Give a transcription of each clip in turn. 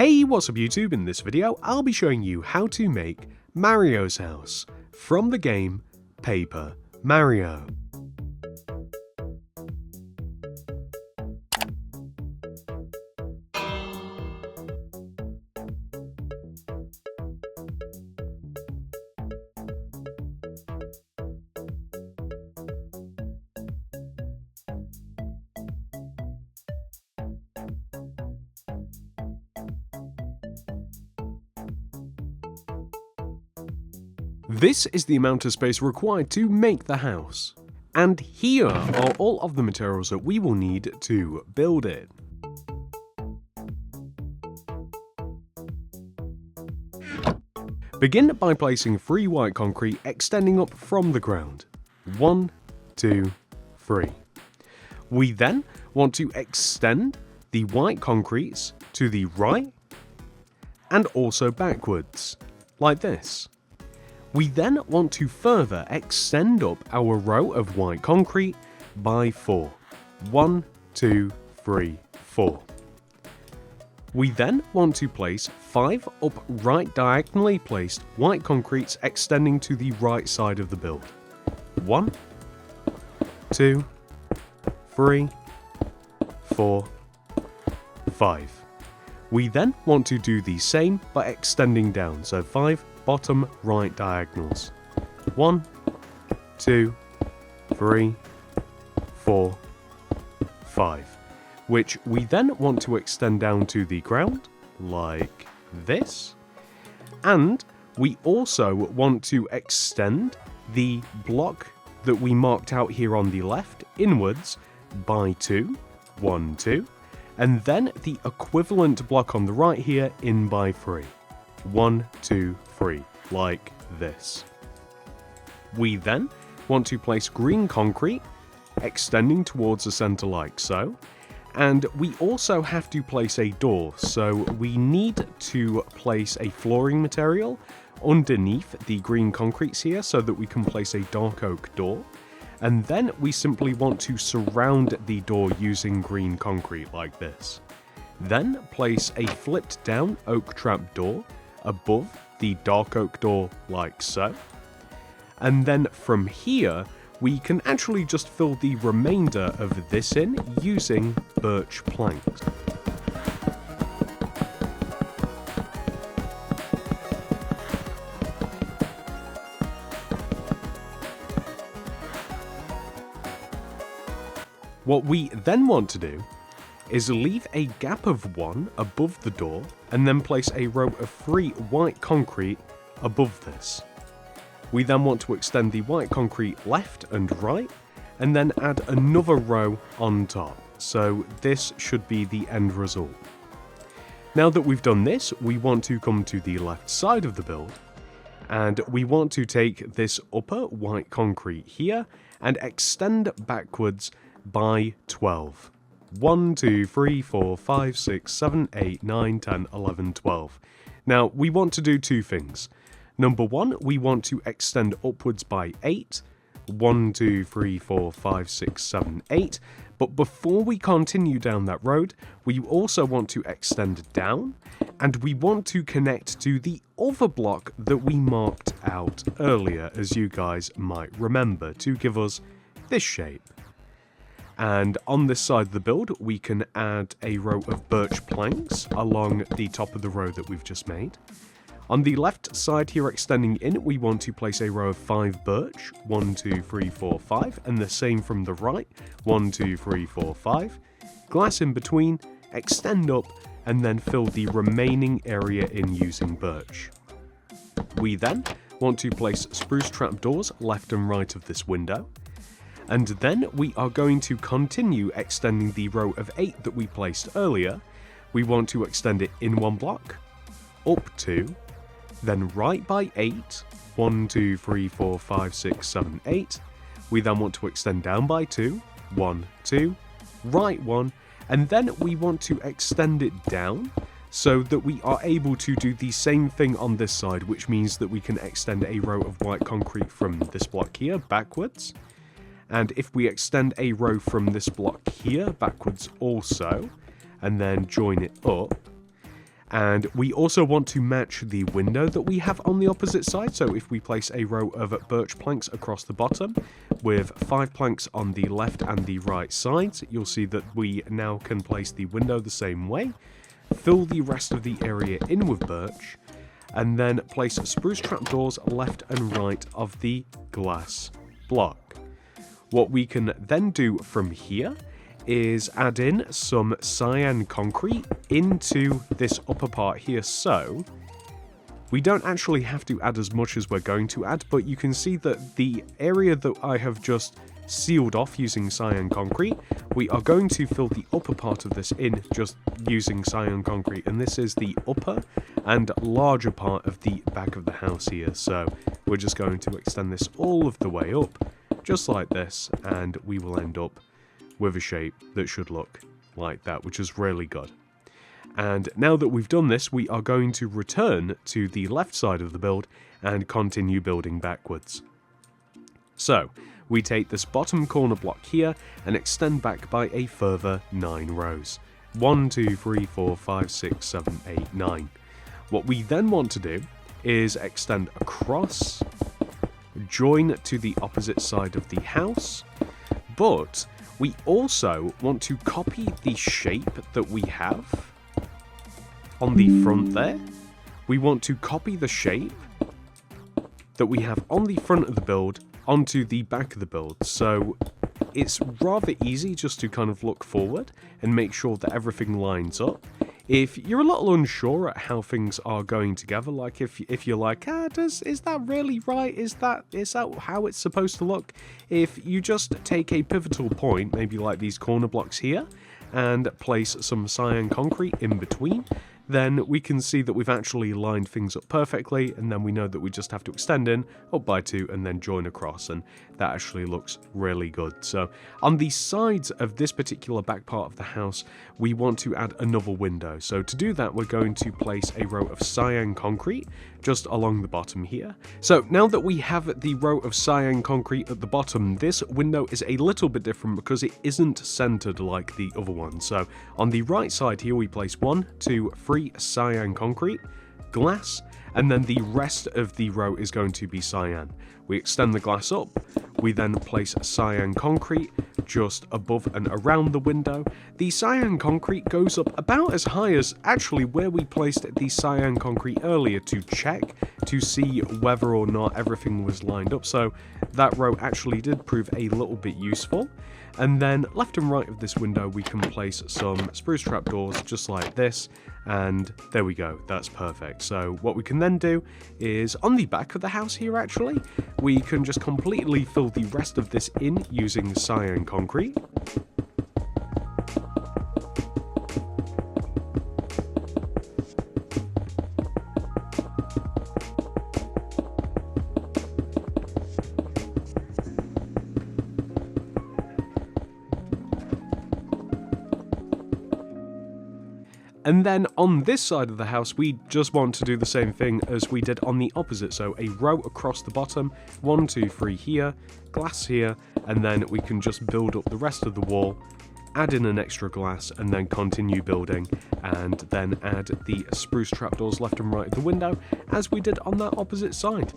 Hey, what's up YouTube? In this video, I'll be showing you how to make Mario's house from the game Paper Mario. This is the amount of space required to make the house, and here are all of the materials that we will need to build it. Begin by placing 3 white concrete extending up from the ground. 1, 2, 3. We then want to extend the white concretes to the right and also backwards, like this. We then want to further extend up our row of white concrete by 4. 1, 2, 3, 4. We then want to place 5 upright diagonally placed white concretes extending to the right side of the build. 1, 2, 3, 4, 5. We then want to do the same by extending down, so 5 bottom right diagonals. 1, 2, 3, 4, 5. Which we then want to extend down to the ground, like this. And we also want to extend the block that we marked out here on the left inwards by 2, 1, 2. And then the equivalent block on the right here in by 3. 1, 2, 3, like this. We then want to place green concrete extending towards the center like so, and we also have to place a door, so we need to place a flooring material underneath the green concretes here so that we can place a dark oak door, and then we simply want to surround the door using green concrete like this. Then place a flipped down oak trap door above the dark oak door like so, and then from here we can actually just fill the remainder of this in using birch planks. What we then want to do is leave a gap of 1 above the door and then place a row of 3 white concrete above this. We then want to extend the white concrete left and right and then add another row on top, so this should be the end result. Now that we've done this, we want to come to the left side of the build and we want to take this upper white concrete here and extend backwards by 12. 1, 2, 3, 4, 5, 6, 7, 8, 9, 10, 11, 12. Now, we want to do 2 things. Number 1, we want to extend upwards by 8. 1, 2, 3, 4, 5, 6, 7, 8. But before we continue down that road, we also want to extend down, and we want to connect to the other block that we marked out earlier, as you guys might remember, to give us this shape. And on this side of the build, we can add a row of birch planks along the top of the row that we've just made. On the left side here extending in, we want to place a row of 5 birch. 1, 2, 3, 4, 5. And the same from the right. 1, 2, 3, 4, 5. Glass in between, extend up, and then fill the remaining area in using birch. We then want to place spruce trapdoors left and right of this window. And then we are going to continue extending the row of 8 that we placed earlier. We want to extend it in 1 block, up 2, then right by 8, 1, 2, 3, 4, 5, 6, 7, 8. We then want to extend down by 2, 1, 2, right 1, and then we want to extend it down so that we are able to do the same thing on this side, which means that we can extend a row of white concrete from this block here backwards. And if we extend a row from this block here backwards also, and then join it up, And we also want to match the window that we have on the opposite side. So if we place a row of birch planks across the bottom with 5 planks on the left and the right sides, you'll see that we now can place the window the same way, fill the rest of the area in with birch, and then place spruce trapdoors left and right of the glass block. What we can then do from here is add in some cyan concrete into this upper part here. So we don't actually have to add as much as we're going to add, but you can see that the area that I have just sealed off using cyan concrete, we are going to fill the upper part of this in just using cyan concrete, and this is the upper and larger part of the back of the house here. So we're just going to extend this all of the way up just like this, and we will end up with a shape that should look like that, which is really good. And now that we've done this, we are going to return to the left side of the build and continue building backwards. So we take this bottom corner block here and extend back by a further 9 rows. 1, 2, 3, 4, 5, 6, 7, 8, 9. What we then want to do is extend across, join to the opposite side of the house, but we also want to copy the shape that we have on the front there. We want to copy the shape that we have on the front of the build onto the back of the build. So it's rather easy just to kind of look forward and make sure that everything lines up. If you're a little unsure at how things are going together, like if you're like, is that really right? Is that how it's supposed to look? If you just take a pivotal point, maybe like these corner blocks here, and place some cyan concrete in between, then we can see that we've actually lined things up perfectly, and then we know that we just have to extend in up by 2 and then join across, and that actually looks really good. So on the sides of this particular back part of the house, we want to add another window. So to do that, we're going to place a row of cyan concrete just along the bottom here. So now that we have the row of cyan concrete at the bottom, this window is a little bit different because it isn't centered like the other one. So on the right side here, we place 1, 2, 3 cyan concrete, glass, and then the rest of the row is going to be cyan. We extend the glass up, we then place cyan concrete just above and around the window. The cyan concrete goes up about as high as actually where we placed the cyan concrete earlier to check to see whether or not everything was lined up. So that row actually did prove a little bit useful. And then left and right of this window, we can place some spruce trapdoors just like this. And there we go, that's perfect. So what we can then do is on the back of the house here, actually, we can just completely fill the rest of this in using cyan concrete. And then on this side of the house, we just want to do the same thing as we did on the opposite. So a row across the bottom, 1, 2, 3 here, glass here, and then we can just build up the rest of the wall, add in an extra glass, and then continue building, and then add the spruce trapdoors left and right of the window, as we did on that opposite side.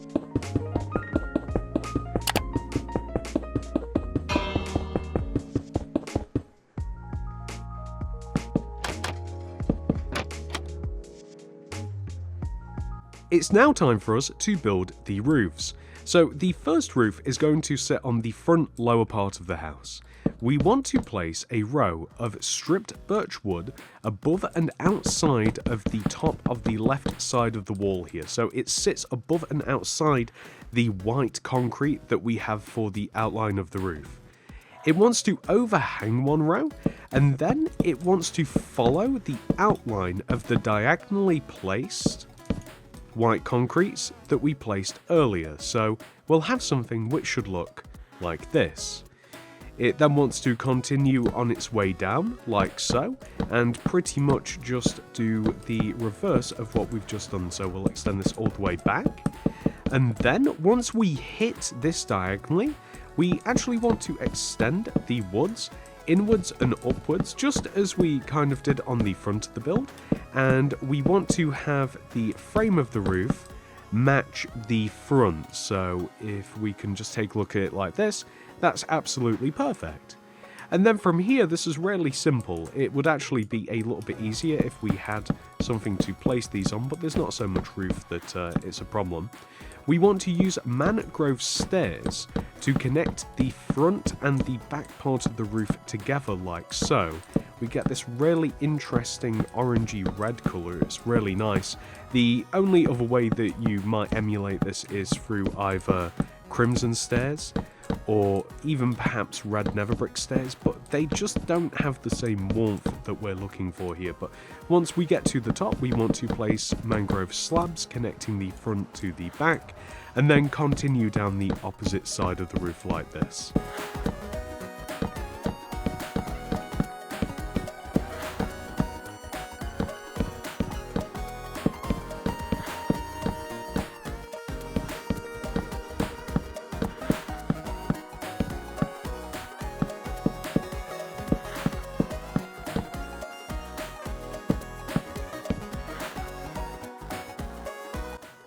It's now time for us to build the roofs. So the first roof is going to sit on the front lower part of the house. We want to place a row of stripped birch wood above and outside of the top of the left side of the wall here. So it sits above and outside the white concrete that we have for the outline of the roof. It wants to overhang one row, and then it wants to follow the outline of the diagonally placed white concretes that we placed earlier. So we'll have something which should look like this. It then wants to continue on its way down, like so, and pretty much just do the reverse of what we've just done. So we'll extend this all the way back. And then once we hit this diagonally, we actually want to extend the woods inwards and upwards, just as we kind of did on the front of the build, and we want to have the frame of the roof match the front. So if we can just take a look at it like this, that's absolutely perfect. And then from here, this is really simple. It would actually be a little bit easier if we had something to place these on, but there's not so much roof that it's a problem. We want to use mangrove stairs to connect the front and the back part of the roof together like so. We get this really interesting orangey red colour, it's really nice. The only other way that you might emulate this is through either crimson stairs or even perhaps red nether brick stairs, but they just don't have the same warmth that we're looking for here. But once we get to the top, we want to place mangrove slabs connecting the front to the back, and then continue down the opposite side of the roof like this.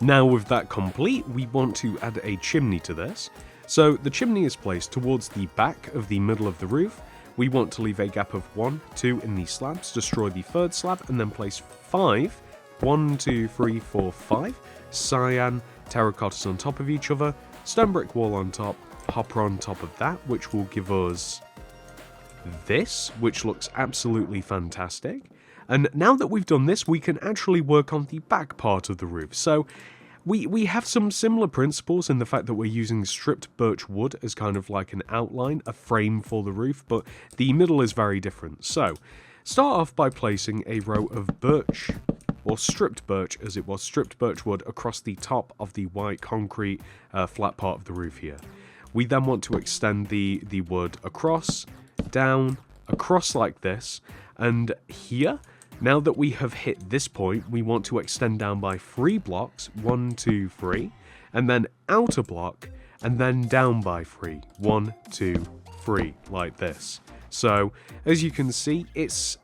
Now with that complete, we want to add a chimney to this. So the chimney is placed towards the back of the middle of the roof. We want to leave a gap of 1, 2 in the slabs, destroy the third slab, and then place 5, 1, 2, 3, 4, 5 cyan terracottas on top of each other, stone brick wall on top, hopper on top of that, which will give us this, which looks absolutely fantastic. And now that we've done this, we can actually work on the back part of the roof. So we have some similar principles in the fact that we're using stripped birch wood as kind of like an outline, a frame for the roof, but the middle is very different. So start off by placing a row of birch, or stripped birch as it was, stripped birch wood across the top of the white concrete flat part of the roof here. We then want to extend the wood across, down, across like this, and here, now that we have hit this point, we want to extend down by 3 blocks, 1, 2, 3, and then out a block, and then down by 3, 1, 2, 3, like this. So, as you can see, it's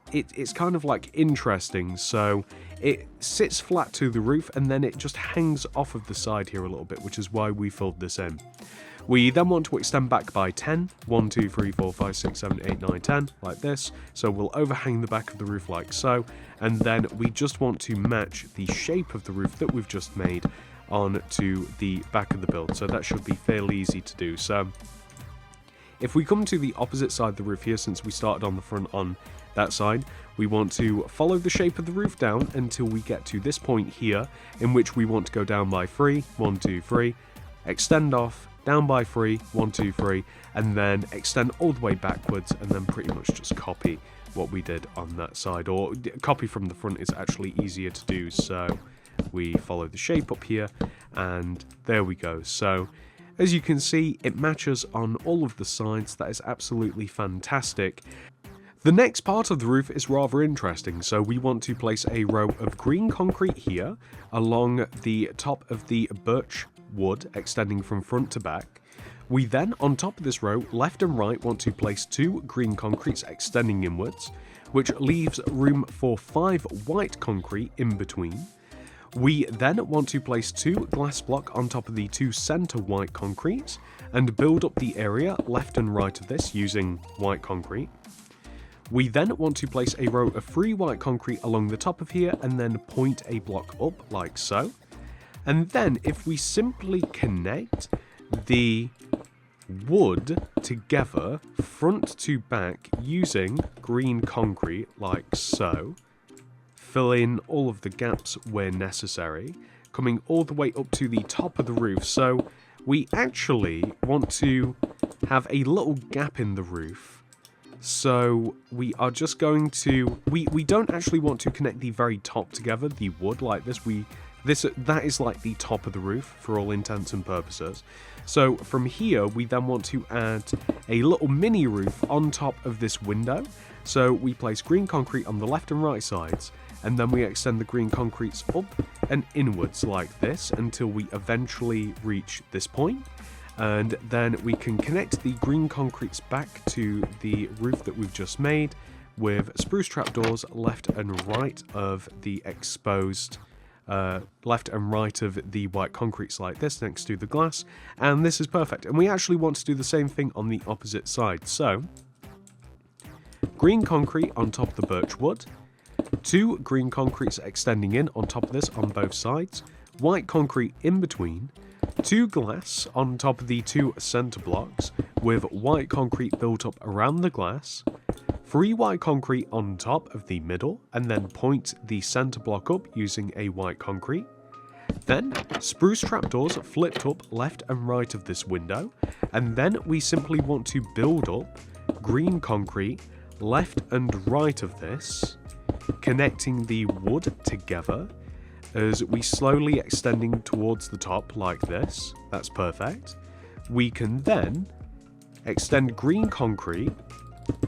kind of like interesting. So, it sits flat to the roof, and then it just hangs off of the side here a little bit, which is why we filled this in. We then want to extend back by 10, 1, 2, 3, 4, 5, 6, 7, 8, 9, 10, like this. So we'll overhang the back of the roof like so, and then we just want to match the shape of the roof that we've just made onto the back of the build. So that should be fairly easy to do. So if we come to the opposite side of the roof here, since we started on the front on that side, we want to follow the shape of the roof down until we get to this point here, in which we want to go down by 3, 1, 2, 3, extend off, down by 3, 1, 2, 3, and then extend all the way backwards, and then pretty much just copy what we did on that side, or copy from the front is actually easier to do. So we follow the shape up here, and there we go. So as you can see, it matches on all of the sides. That is absolutely fantastic. The next part of the roof is rather interesting. So we want to place a row of green concrete here along the top of the birch wood, extending from front to back. We then, on top of this row, left and right, want to place 2 green concretes extending inwards, which leaves room for 5 white concrete in between. We then want to place 2 glass block on top of the 2 center white concretes and build up the area left and right of this using white concrete. We then want to place a row of 3 white concrete along the top of here and then point a block up like so. And then if we simply connect the wood together front to back using green concrete like so, fill in all of the gaps where necessary, coming all the way up to the top of the roof. So we actually want to have a little gap in the roof. So we are just going to, we don't actually want to connect the very top together, the wood like this. That is like the top of the roof for all intents and purposes. So from here, we then want to add a little mini roof on top of this window. So we place green concrete on the left and right sides, and then we extend the green concretes up and inwards like this until we eventually reach this point. And then we can connect the green concretes back to the roof that we've just made with spruce trapdoors left and right of the exposed, left and right of the white concretes like this next to the glass. And this is perfect. And we actually want to do the same thing on the opposite side. So, green concrete on top of the birch wood, 2 green concretes extending in on top of this on both sides, white concrete in between, 2 glass on top of the 2 center blocks with white concrete built up around the glass, 3 white concrete on top of the middle, and then point the center block up using a white concrete. Then spruce trapdoors flipped up left and right of this window, and then we simply want to build up green concrete left and right of this, connecting the wood together as we slowly extending towards the top like this. That's perfect. We can then extend green concrete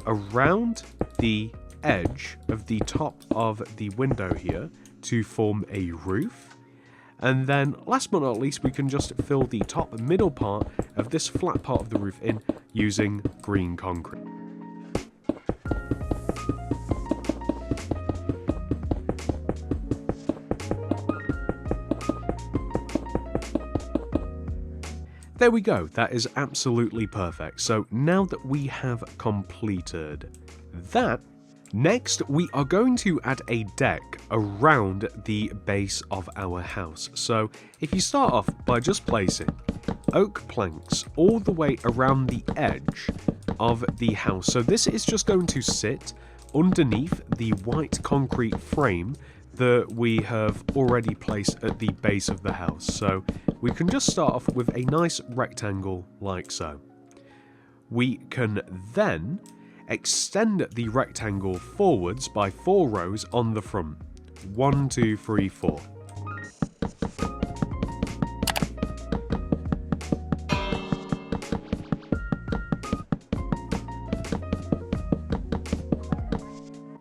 around the edge of the top of the window here to form a roof. And then last but not least, we can just fill the top middle part of this flat part of the roof in using green concrete. There we go, that is absolutely perfect. So now that we have completed that, next we are going to add a deck around the base of our house. So if you start off by just placing oak planks all the way around the edge of the house. So this is just going to sit underneath the white concrete frame that we have already placed at the base of the house. So we can just start off with a nice rectangle like so. We can then extend the rectangle forwards by 4 rows on the front. 1, 2, 3, 4.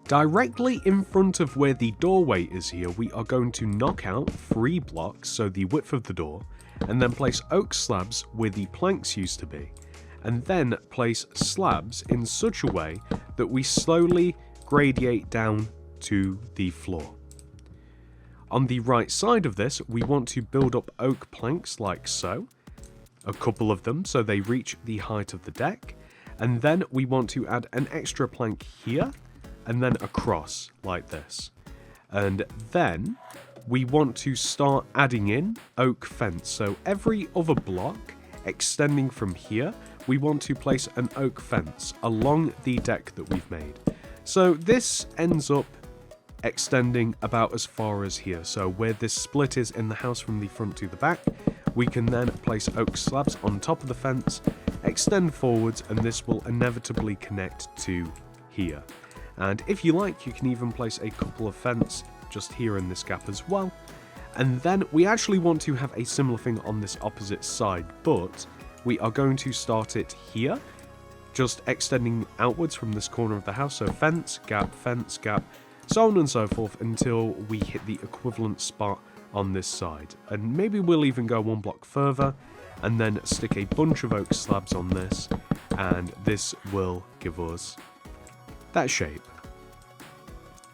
Directly in front of where the doorway is here, we are going to knock out 3 blocks, so the width of the door, and then place oak slabs where the planks used to be, and then place slabs in such a way that we slowly gradiate down to the floor. On the right side of this, we want to build up oak planks like so, a couple of them so they reach the height of the deck, and then we want to add an extra plank here, and then across like this. And then we want to start adding in oak fence. So every other block extending from here, we want to place an oak fence along the deck that we've made. So this ends up extending about as far as here. So where this split is in the house from the front to the back, we can then place oak slabs on top of the fence, extend forwards, and this will inevitably connect to here. And if you like, you can even place a couple of fence just here in this gap as well. And then we actually want to have a similar thing on this opposite side, but we are going to start it here, just extending outwards from this corner of the house. So fence, gap, so on and so forth until we hit the equivalent spot on this side. And maybe we'll even go 1 block further and then stick a bunch of oak slabs on this, and this will give us that shape.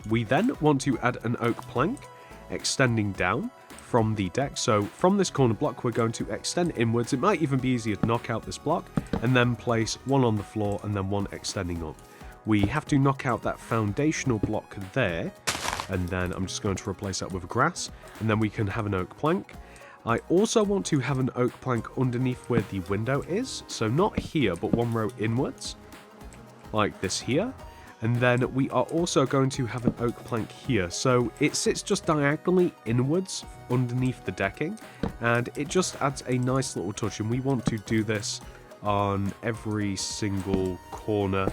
We then want to add an oak plank extending down from the deck. So from this corner block, we're going to extend inwards. It might even be easier to knock out this block and then place 1 on the floor and then 1 extending up. We have to knock out that foundational block there, and then I'm just going to replace that with grass, and then we can have an oak plank. I also want to have an oak plank underneath where the window is, so not here, but 1 row inwards, like this here. And then we are also going to have an oak plank here, so it sits just diagonally inwards underneath the decking, and it just adds a nice little touch. And we want to do this on every single corner,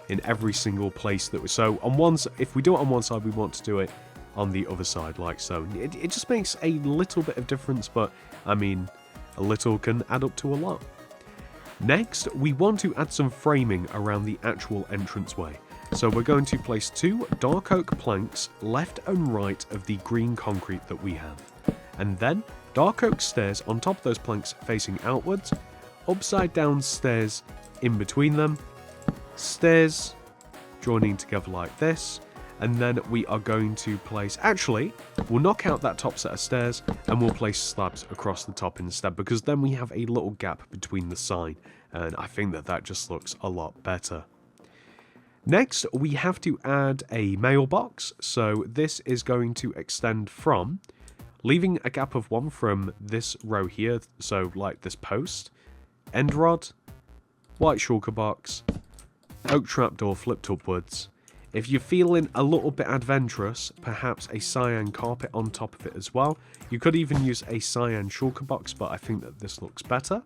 in every single place that we. So on one, if we do it on one side, we want to do it on the other side, like so. It just makes a little bit of difference, but I mean, a little can add up to a lot. Next, we want to add some framing around the actual entranceway. So we're going to place 2 dark oak planks left and right of the green concrete that we have. And then dark oak stairs on top of those planks facing outwards, upside down stairs in between them, stairs joining together like this, and then we are going to place, actually, we'll knock out that top set of stairs and we'll place slabs across the top instead, because then we have a little gap between the sign, and I think that that just looks a lot better. Next, we have to add a mailbox, so this is going to extend from, leaving a gap of 1 from this row here, so like this post, end rod, white shulker box, oak trapdoor flipped upwards. If you're feeling a little bit adventurous, perhaps a cyan carpet on top of it as well. You could even use a cyan shulker box, but I think that this looks better.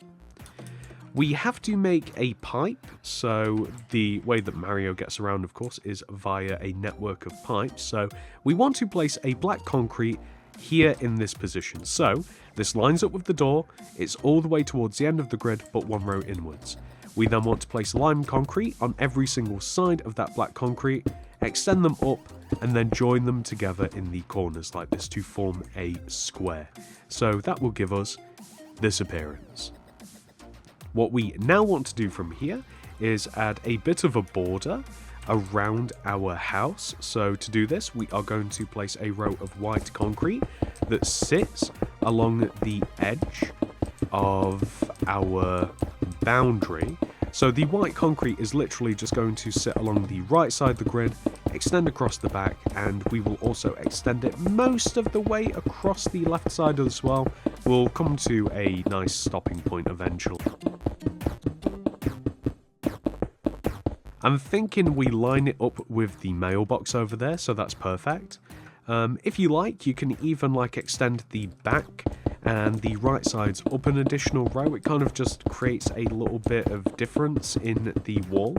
We have to make a pipe, so the way that Mario gets around, of course, is via a network of pipes. So we want to place a black concrete here in this position. So this lines up with the door, it's all the way towards the end of the grid, but 1 row inwards. We then want to place lime concrete on every single side of that black concrete, extend them up, and then join them together in the corners like this to form a square. So that will give us this appearance. What we now want to do from here is add a bit of a border around our house. So to do this, we are going to place a row of white concrete that sits along the edge of our boundary. So the white concrete is literally just going to sit along the right side of the grid, extend across the back, and we will also extend it most of the way across the left side as well. We'll come to a nice stopping point eventually. I'm thinking we line it up with the mailbox over there, so that's perfect. If you like, you can even extend the back and the right sides up an additional row. It kind of just creates a little bit of difference in the wall.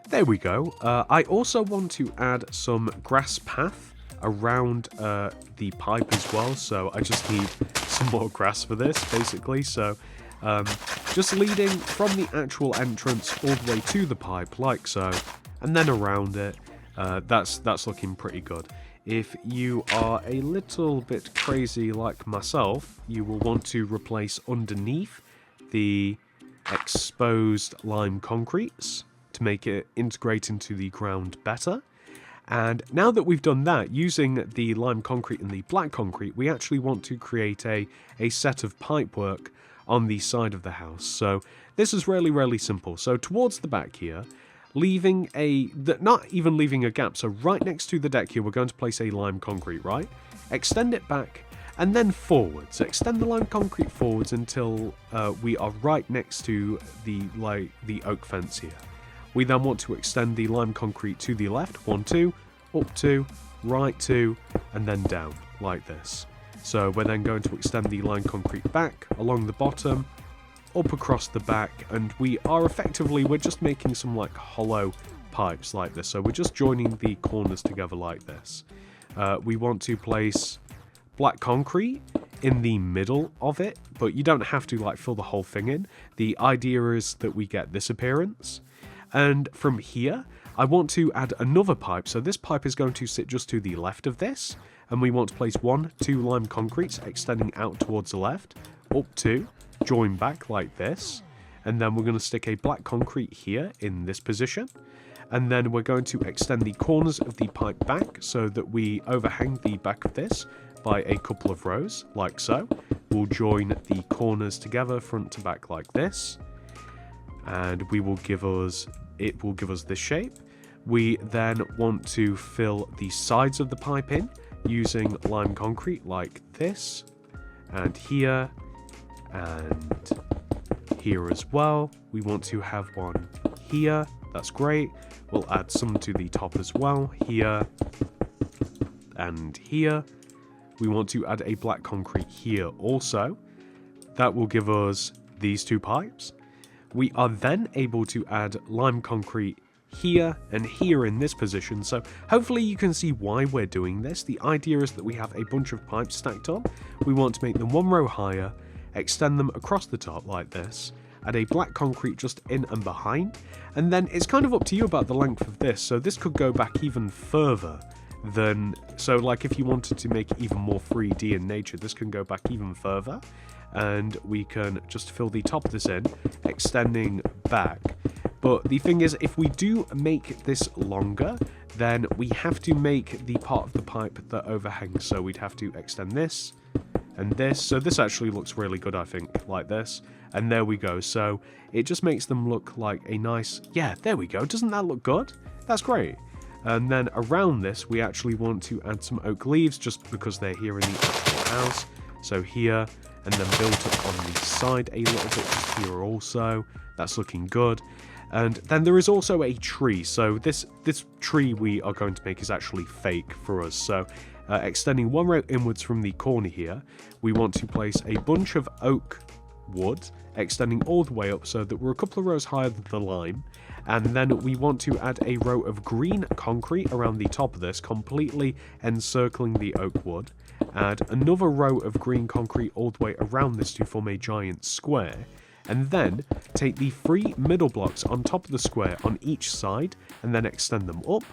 There we go. I also want to add some grass path around the pipe as well, so I just need some more grass for this basically. So just leading from the actual entrance all the way to the pipe like so, and then around it. That's looking pretty good. If you are a little bit crazy like myself, you will want to replace underneath the exposed lime concretes to make it integrate into the ground better. And now that we've done that, using the lime concrete and the black concrete, we actually want to create a set of pipework on the side of the house. So this is really simple. So towards the back here, not even leaving a gap, so right next to the deck here, we're going to place a lime concrete, right? Extend it back, and then forwards. Extend the lime concrete forwards until we are right next to the oak fence here. We then want to extend the lime concrete to the left, 1, 2, up 2, right 2, and then down, like this. So we're then going to extend the lime concrete back, along the bottom, up across the back, and we're just making some hollow pipes like this. So we're just joining the corners together like this. We want to place black concrete in the middle of it, but you don't have to fill the whole thing in. The idea is that we get this appearance. And from here, I want to add another pipe. So this pipe is going to sit just to the left of this. And we want to place 1, 2 lime concretes extending out towards the left. Up 2, join back like this. And then we're going to stick a black concrete here in this position. And then we're going to extend the corners of the pipe back so that we overhang the back of this by a couple of rows, like so. We'll join the corners together front to back like this. And it will give us this shape. We then want to fill the sides of the pipe in using lime concrete like this, and here as well. We want to have one here. That's great. We'll add some to the top as well, here and here. We want to add a black concrete here also. That will give us these 2 pipes. We are then able to add lime concrete here and here in this position. So hopefully you can see why we're doing this. The idea is that we have a bunch of pipes stacked up. We want to make them 1 row higher, extend them across the top like this, add a black concrete just in and behind, and then it's kind of up to you about the length of this. So this could go back even further than... So like if you wanted to make it even more 3D in nature, this can go back even further. And we can just fill the top of this in, extending back. But the thing is, if we do make this longer, then we have to make the part of the pipe that overhangs. So we'd have to extend this and this. So this actually looks really good, I think, like this. And there we go. So it just makes them look like a nice... Yeah, there we go. Doesn't that look good? That's great. And then around this, we actually want to add some oak leaves just because they're here in the actual house. So here, and then built up on the side a little bit just here also. That's looking good. And then there is also a tree. So this tree we are going to make is actually fake for us. So extending one row inwards from the corner here, we want to place a bunch of oak wood, extending all the way up so that we're a couple of rows higher than the line. And then we want to add a row of green concrete around the top of this, completely encircling the oak wood. Add another row of green concrete all the way around this to form a giant square. And then take the 3 middle blocks on top of the square on each side and then extend them up.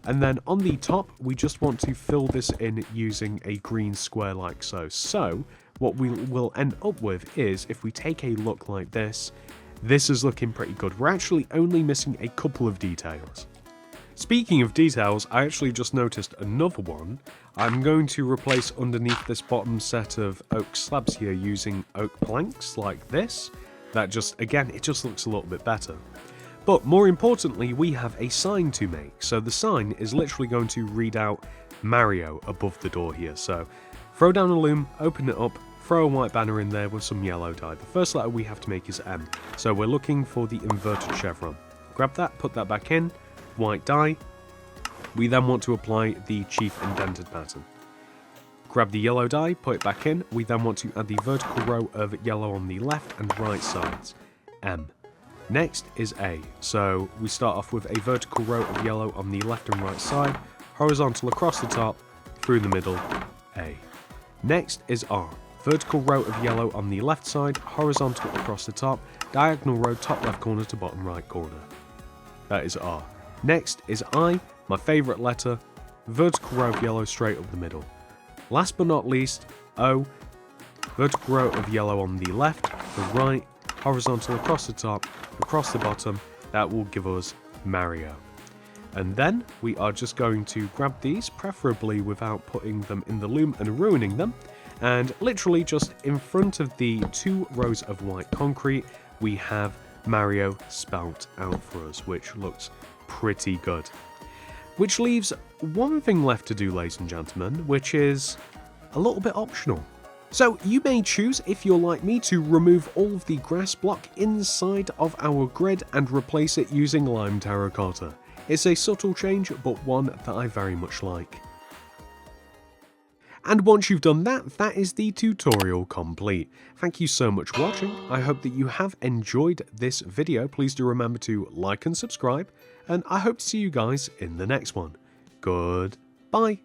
And then on the top, we just want to fill this in using a green square like so. So what we will end up with is, if we take a look like this, this is looking pretty good. We're actually only missing a couple of details. Speaking of details, I actually just noticed another one. I'm going to replace underneath this bottom set of oak slabs here using oak planks like this. That just, again, it just looks a little bit better. But more importantly, we have a sign to make. So the sign is literally going to read out Mario above the door here. So throw down a loom, open it up, throw a white banner in there with some yellow dye. The first letter we have to make is M. So we're looking for the inverted chevron. Grab that, put that back in, white dye. We then want to apply the chief indented pattern. Grab the yellow dye, put it back in. We then want to add the vertical row of yellow on the left and right sides. M. Next is A. So we start off with a vertical row of yellow on the left and right side, horizontal across the top, through the middle, A. Next is R. Vertical row of yellow on the left side, horizontal across the top, diagonal row top left corner to bottom right corner. That is R. Next is I, my favourite letter, vertical row of yellow straight up the middle. Last but not least, O. Vertical row of yellow on the left, the right, horizontal across the top, across the bottom. That will give us Mario. And then we are just going to grab these, preferably without putting them in the loom and ruining them. And literally just in front of the 2 rows of white concrete, we have Mario spelt out for us, which looks pretty good. Which leaves one thing left to do, ladies and gentlemen, which is a little bit optional. So you may choose, if you're like me, to remove all of the grass block inside of our grid and replace it using lime terracotta. It's a subtle change, but one that I very much like. And once you've done that, that is the tutorial complete. Thank you so much for watching. I hope that you have enjoyed this video. Please do remember to like and subscribe, and I hope to see you guys in the next one. Goodbye.